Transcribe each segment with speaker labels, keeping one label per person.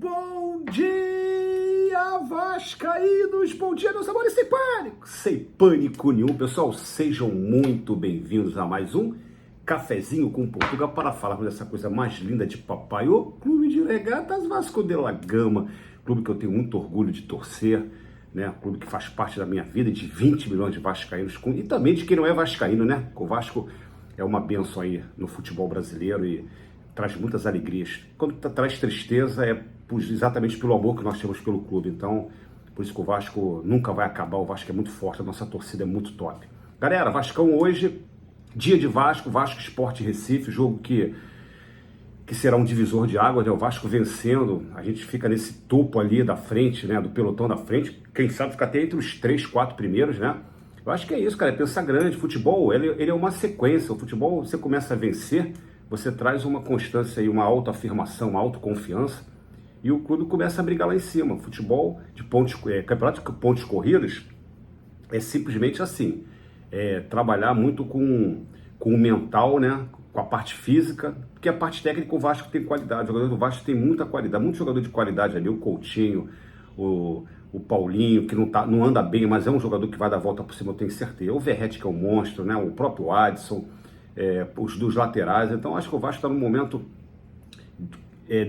Speaker 1: Bom dia, vascaínos! Bom dia, meus amores, sem pânico! Sem pânico nenhum, pessoal, sejam muito bem-vindos a mais um Cafezinho com Portugal para falarmos dessa coisa mais linda de papai, o Clube de Regatas Vasco da Gama, clube que eu tenho muito orgulho de torcer, né? Clube que faz parte da minha vida, de 20 milhões de vascaínos, e também de quem não é vascaíno, né? O Vasco é uma bênção aí no futebol brasileiro e traz muitas alegrias. Quando traz tristeza é exatamente pelo amor que nós temos pelo clube. Então, por isso que o Vasco nunca vai acabar. O Vasco é muito forte, a nossa torcida é muito top. Galera, Vascão hoje, dia de Vasco, Vasco Sport Recife, jogo que será um divisor de águas, né? O Vasco vencendo, a gente fica nesse topo ali da frente, né? Do pelotão da frente, quem sabe fica até entre os 3, 4 primeiros, né? Eu acho que é isso, cara, é pensar grande. Futebol, ele é uma sequência. O futebol, você começa a vencer, você traz uma constância e uma autoafirmação, uma autoconfiança, e o clube começa a brigar lá em cima. Futebol de campeonato de pontos corridos é simplesmente assim, trabalhar muito com o mental, né? Com a parte física, porque a parte técnica o Vasco tem qualidade, o jogador do Vasco tem muita qualidade, muito jogador de qualidade ali, o Coutinho, o Paulinho, que não anda bem, mas é um jogador que vai dar a volta por cima, eu tenho certeza. O Verratti, que é um monstro, né? O próprio Adson, os dos laterais. Então acho que o Vasco está no momento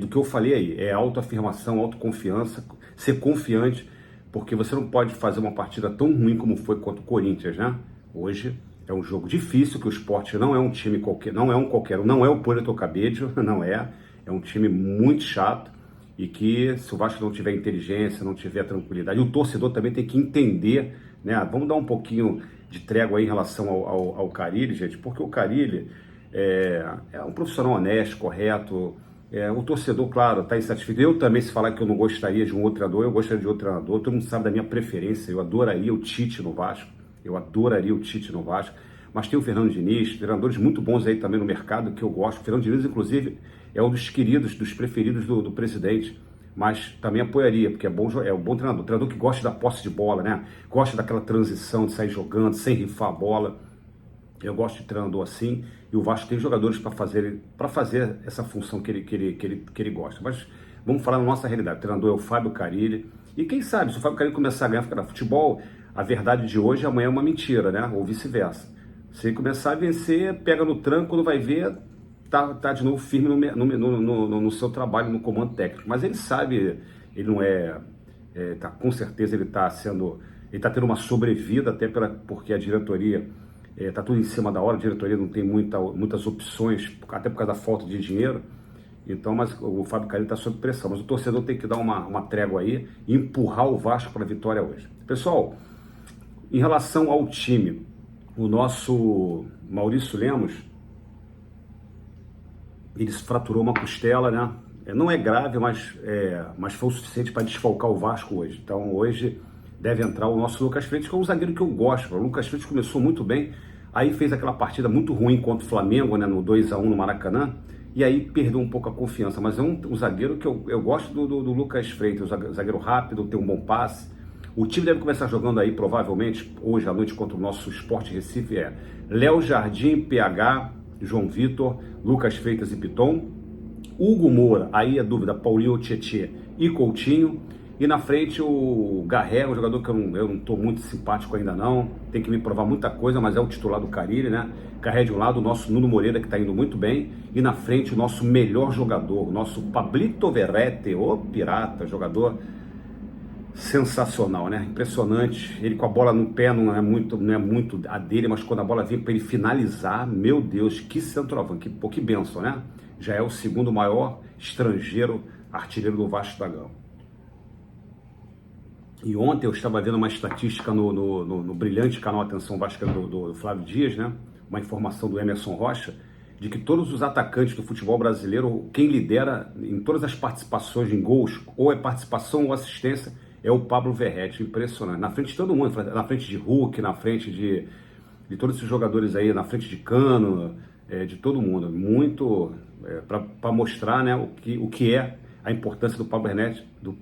Speaker 1: do que eu falei aí, autoafirmação, autoconfiança, ser confiante, porque você não pode fazer uma partida tão ruim como foi contra o Corinthians, né? Hoje é um jogo difícil, que o Sport não é um time qualquer, não é o Puerto Cabello, não é um time muito chato, e que se o Vasco não tiver inteligência, não tiver tranquilidade, o torcedor também tem que entender, né? Vamos dar um pouquinho de trégua aí em relação ao Carille, gente, porque o Carille é um profissional honesto, correto. O torcedor, claro, está insatisfeito. Eu também, se falar que eu não gostaria de um outro treinador, eu gostaria de outro treinador. Todo mundo sabe da minha preferência. Eu adoraria o Tite no Vasco. Mas tem o Fernando Diniz, treinadores muito bons aí também no mercado, que eu gosto. O Fernando Diniz, inclusive, é um dos queridos, dos preferidos do presidente. Mas também apoiaria, porque é um bom treinador que gosta da posse de bola, né? Gosta daquela transição de sair jogando, sem rifar a bola. Eu gosto de treinador assim, e o Vasco tem jogadores para fazer essa função que ele gosta. Mas vamos falar na nossa realidade. O treinador é o Fábio Carille, e quem sabe, se o Fábio Carille começar a ganhar, ficar no futebol, a verdade de hoje, amanhã é uma mentira, né? Ou vice-versa. Se ele começar a vencer, pega no tranco, quando vai ver, tá de novo firme no seu trabalho, no comando técnico. Mas ele sabe, ele não com certeza ele tá tendo uma sobrevida, até porque a diretoria tá tudo em cima da hora, a diretoria não tem muitas opções, até por causa da falta de dinheiro. Então, mas o Fábio Carille está sob pressão, mas o torcedor tem que dar uma trégua aí e empurrar o Vasco para a vitória hoje. Pessoal, em relação ao time, o nosso Maurício Lemos, ele se fraturou uma costela, né? Não é grave, mas foi o suficiente para desfalcar o Vasco hoje. Então hoje deve entrar o nosso Lucas Freitas, que é um zagueiro que eu gosto. O Lucas Freitas começou muito bem, aí fez aquela partida muito ruim contra o Flamengo, né, no 2-1 no Maracanã, e aí perdeu um pouco a confiança. Mas é um zagueiro que eu gosto do Lucas Freitas, zagueiro rápido, tem um bom passe. O time deve começar jogando aí, provavelmente, hoje à noite contra o nosso Sport Recife, Léo Jardim, PH, João Vitor, Lucas Freitas e Piton, Hugo Moura, aí a dúvida, Paulinho, Tietê e Coutinho, e na frente o Garré, um jogador que eu não estou muito simpático ainda não, tem que me provar muita coisa, mas é o titular do Carille, né? Garré de um lado, o nosso Nuno Moreira, que está indo muito bem, e na frente o nosso melhor jogador, o nosso Pablito Verratti, o pirata, jogador sensacional, né? Impressionante. Ele com a bola no pé não é muito a dele, mas quando a bola vem para ele finalizar, meu Deus, que centroavante, que bênção, né? Já é o segundo maior estrangeiro artilheiro do Vasco da Gama. E ontem eu estava vendo uma estatística no brilhante canal Atenção Vasco do Flávio Dias, né? Uma informação do Emerson Rocha, de que todos os atacantes do futebol brasileiro, quem lidera em todas as participações em gols, ou é participação ou assistência, é o Pablo Verratti. Impressionante. Na frente de todo mundo, na frente de Hulk, na frente de todos esses jogadores aí, na frente de Cano, de todo mundo. Muito para mostrar, né, o que é a importância do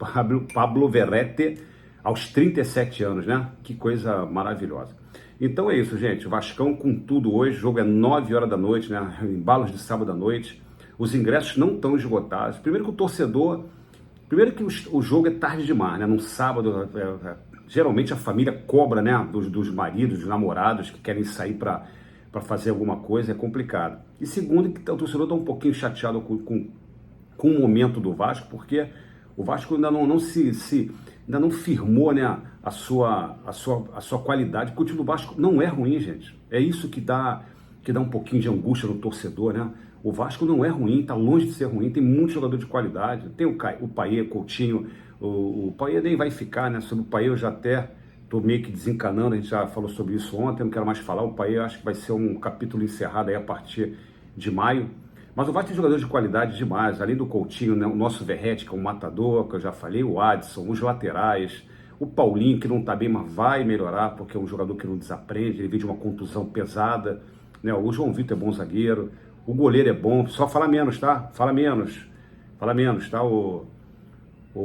Speaker 1: Pablo Verratti aos 37 anos, né? Que coisa maravilhosa. Então é isso, gente. O Vascão com tudo hoje. O jogo é 9 horas da noite, né? Embalos de sábado à noite. Os ingressos não estão esgotados. Primeiro que o torcedor Primeiro que o jogo é tarde demais, né? Num sábado, geralmente a família cobra, né? Dos maridos, dos namorados que querem sair para fazer alguma coisa, é complicado. E segundo, que o torcedor está um pouquinho chateado com o momento do Vasco, porque o Vasco ainda ainda não firmou, né, a sua qualidade, porque o time do Vasco não é ruim, gente. É isso que dá um pouquinho de angústia no torcedor, né? O Vasco não é ruim, está longe de ser ruim, tem muito jogador de qualidade. Tem o Payet, Coutinho, o Payet nem vai ficar, né? Sobre o Payet eu já até estou meio que desencanando, a gente já falou sobre isso ontem, não quero mais falar. O Payet acho que vai ser um capítulo encerrado aí a partir de maio. Mas o Vasco tem jogadores de qualidade demais, além do Coutinho, né? O nosso Verratti, que é um matador, que eu já falei, o Adson, os laterais, o Paulinho, que não está bem, mas vai melhorar, porque é um jogador que não desaprende, ele vem de uma contusão pesada, né? O João Vitor é bom zagueiro, o goleiro é bom, só fala menos, tá? Fala menos, tá? O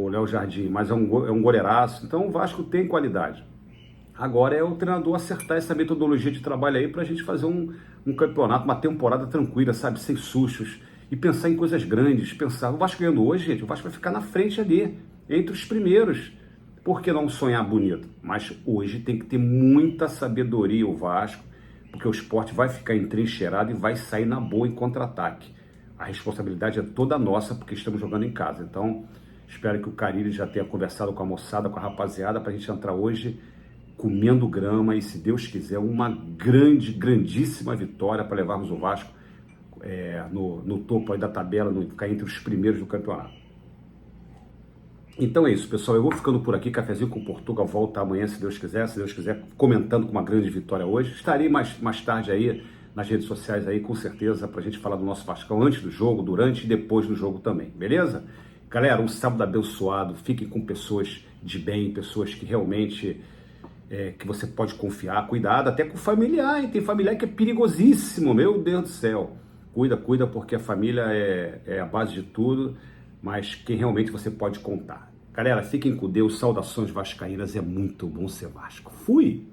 Speaker 1: Léo Jardim, mas é um goleiraço, então o Vasco tem qualidade. Agora é o treinador acertar essa metodologia de trabalho aí para a gente fazer um campeonato, uma temporada tranquila, sabe? Sem sustos. E pensar em coisas grandes. O Vasco ganhando hoje, gente, o Vasco vai ficar na frente ali, entre os primeiros. Por que não sonhar bonito? Mas hoje tem que ter muita sabedoria o Vasco, porque o Sport vai ficar entrincheirado e vai sair na boa em contra-ataque. A responsabilidade é toda nossa, porque estamos jogando em casa. Então, espero que o Carille já tenha conversado com a moçada, com a rapaziada, para a gente entrar hoje comendo grama e, se Deus quiser, uma grandíssima vitória para levarmos o Vasco no topo aí da tabela, ficar entre os primeiros do campeonato. Então é isso, pessoal. Eu vou ficando por aqui. Cafezinho com Portugal volta amanhã, se Deus quiser, comentando com uma grande vitória hoje. Estarei mais tarde aí nas redes sociais aí, com certeza, para a gente falar do nosso Vascão antes do jogo, durante e depois do jogo também, beleza? Galera, um sábado abençoado. Fiquem com pessoas de bem, pessoas que realmente que você pode confiar. Cuidado até com o familiar, hein? Tem familiar que é perigosíssimo, meu Deus do céu. Cuida, porque a família é a base de tudo, mas quem realmente você pode contar. Galera, fiquem com Deus, saudações vascaínas, é muito bom ser Vasco. Fui!